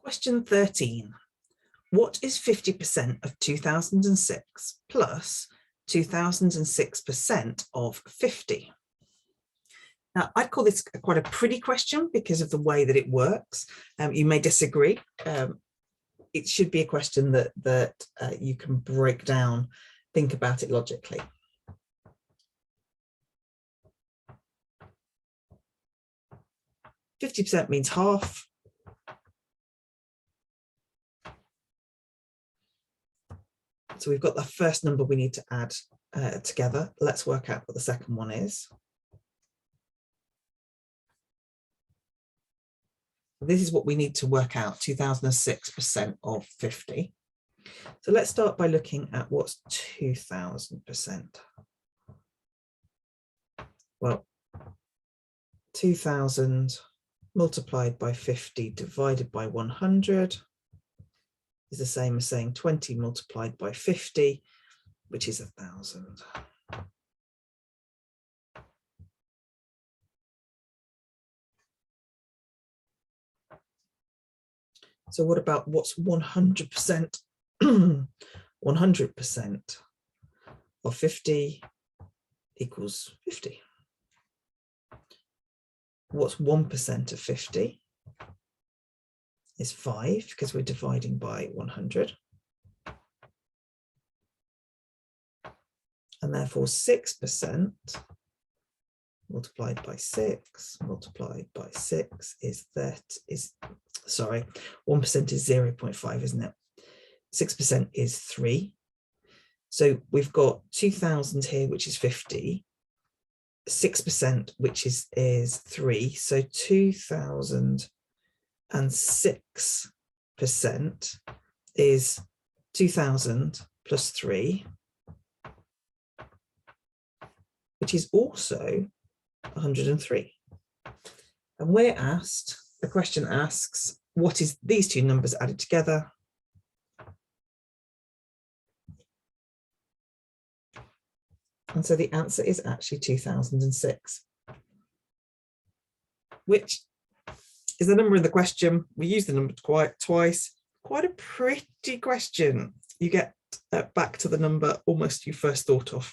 Question 13. What is 50% of 2006 plus 2006% of 50? Now, I'd call this quite a pretty question because of the way that it works. You may disagree. It should be a question that you can break down, think about it logically. %50 means half. So we've got the first number we need to add together. Let's work out what the second one is. This is what we need to work out, 2006% of 50. So let's start by looking at what's 2000%. Well, 2000 multiplied by 50 divided by 100 is the same as saying 20 multiplied by 50, which is 1,000. So what about what's 100%? 100% of 50 equals 50. What's 1% of 50? Is 5, because we're dividing by 100. And therefore 6% multiplied by 6 multiplied by 6 is 1% is 0.5, isn't it? 6% is 3. So we've got 2000 here, which is 50. 6%, which is 3. So 2006% is 2000 plus 3, which is also 103. And we're asked, the question asks, what is these two numbers added together? And so the answer is actually 2006, which is the number in the question. We use the number twice. Quite a pretty question. You get back to the number almost you first thought of.